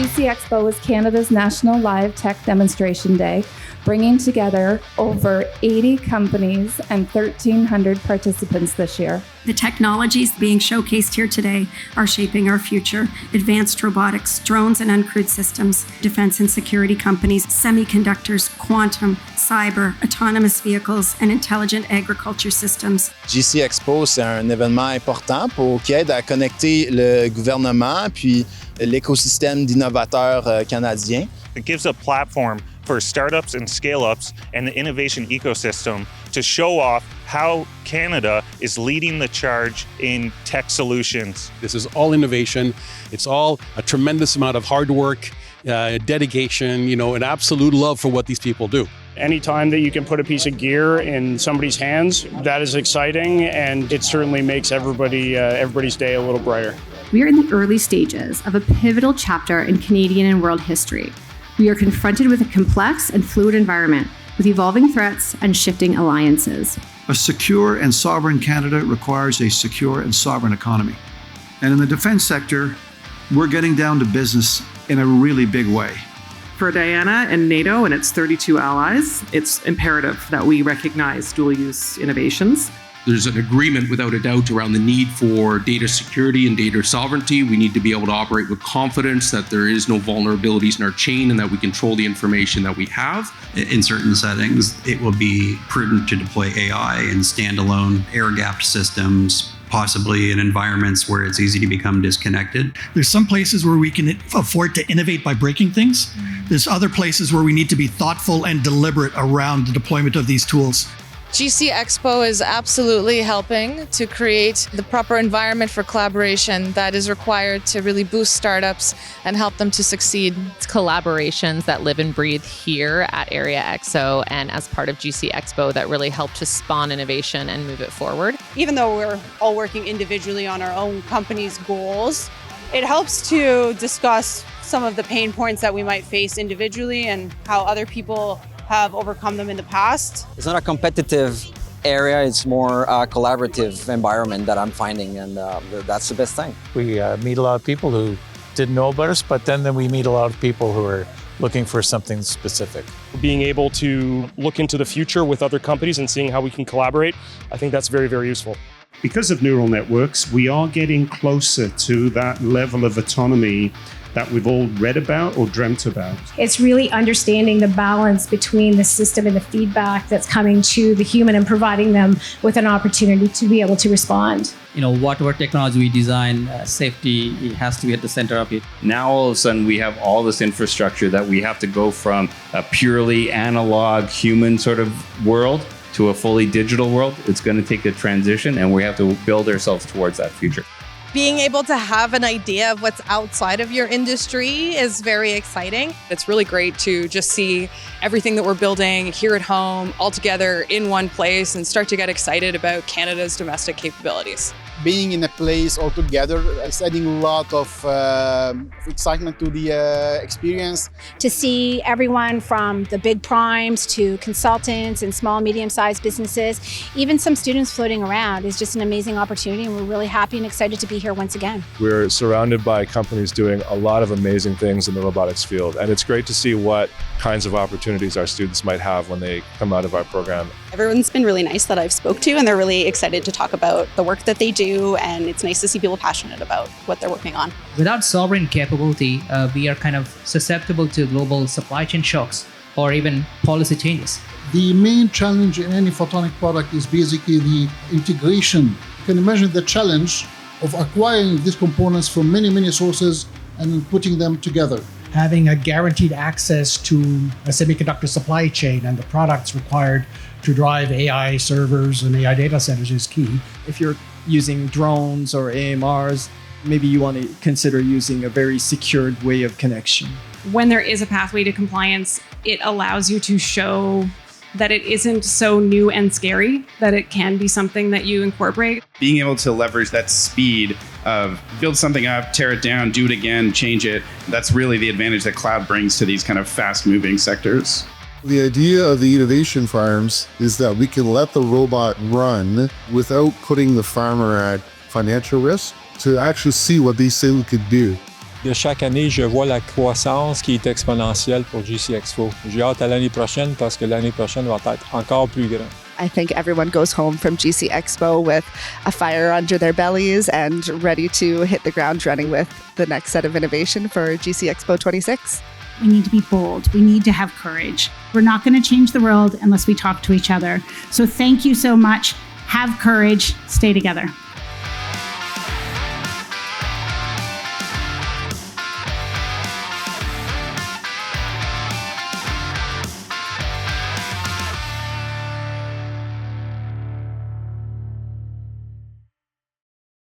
GC Expo is Canada's national live tech demonstration day, bringing together over 80 companies and 1,300 participants this year. The technologies being showcased here today are shaping our future. Advanced robotics, drones and uncrewed systems, defense and security companies, semiconductors, quantum, cyber, autonomous vehicles, and intelligent agriculture systems. GC Expo, c'est un événement important qui aide à connecter le gouvernement puis l'écosystème d'innovateurs canadiens. It gives a platform for startups and scale-ups and the innovation ecosystem to show off how Canada is leading the charge in tech solutions. This is all innovation. It's all a tremendous amount of hard work, dedication, an absolute love for what these people do. Anytime that you can put a piece of gear in somebody's hands, that is exciting, and it certainly makes everybody's day a little brighter. We are in the early stages of a pivotal chapter in Canadian and world history. We are confronted with a complex and fluid environment with evolving threats and shifting alliances. A secure and sovereign Canada requires a secure and sovereign economy. And in the defense sector, we're getting down to business in a really big way. For Diana and NATO and its 32 allies, it's imperative that we recognize dual-use innovations. There's an agreement without a doubt around the need for data security and data sovereignty. We need to be able to operate with confidence that there is no vulnerabilities in our chain and that we control the information that we have. In certain settings, it will be prudent to deploy AI in standalone air-gapped systems, possibly in environments where it's easy to become disconnected. There's some places where we can afford to innovate by breaking things. There's other places where we need to be thoughtful and deliberate around the deployment of these tools. GC Expo is absolutely helping to create the proper environment for collaboration that is required to really boost startups and help them to succeed. It's collaborations that live and breathe here at Area Expo and as part of GC Expo that really help to spawn innovation and move it forward. Even though we're all working individually on our own company's goals, it helps to discuss some of the pain points that we might face individually and how other people have overcome them in the past. It's not a competitive area, it's more a collaborative environment that I'm finding, and that's the best thing. We meet a lot of people who didn't know about us, but then we meet a lot of people who are looking for something specific. Being able to look into the future with other companies and seeing how we can collaborate, I think that's very, very useful. Because of neural networks, we are getting closer to that level of autonomy that we've all read about or dreamt about. It's really understanding the balance between the system and the feedback that's coming to the human and providing them with an opportunity to be able to respond. Whatever technology we design, safety has to be at the center of it. Now all of a sudden we have all this infrastructure that we have to go from a purely analog human sort of world to a fully digital world. It's going to take a transition and we have to build ourselves towards that future. Being able to have an idea of what's outside of your industry is very exciting. It's really great to just see everything that we're building here at home all together in one place and start to get excited about Canada's domestic capabilities. Being in a place all together is adding a lot of excitement to the experience. To see everyone from the big primes to consultants and small, medium-sized businesses, even some students floating around is just an amazing opportunity, and we're really happy and excited to be here once again. We're surrounded by companies doing a lot of amazing things in the robotics field, and it's great to see what kinds of opportunities our students might have when they come out of our program. Everyone's been really nice that I've spoke to, and they're really excited to talk about the work that they do, and it's nice to see people passionate about what they're working on. Without sovereign capability, we are kind of susceptible to global supply chain shocks or even policy changes. The main challenge in any photonic product is basically the integration. You can imagine the challenge of acquiring these components from many sources and then putting them together. Having a guaranteed access to a semiconductor supply chain and the products required to drive AI servers and AI data centers is key. If you're using drones or AMRs, maybe you want to consider using a very secured way of connection. When there is a pathway to compliance, it allows you to show that it isn't so new and scary, that it can be something that you incorporate. Being able to leverage that speed of build something up, tear it down, do it again, change it, that's really the advantage that cloud brings to these kind of fast-moving sectors. The idea of the innovation farms is that we can let the robot run without putting the farmer at financial risk to actually see what these things could do. De chaque année, je vois la croissance qui est exponentielle pour GC Expo. J'ai hâte à l'année prochaine parce que l'année prochaine va être encore plus grande. I think everyone goes home from GC Expo with a fire under their bellies and ready to hit the ground running with the next set of innovation for GC Expo 26. We need to be bold. We need to have courage. We're not going to change the world unless we talk to each other. So thank you so much. Have courage. Stay together.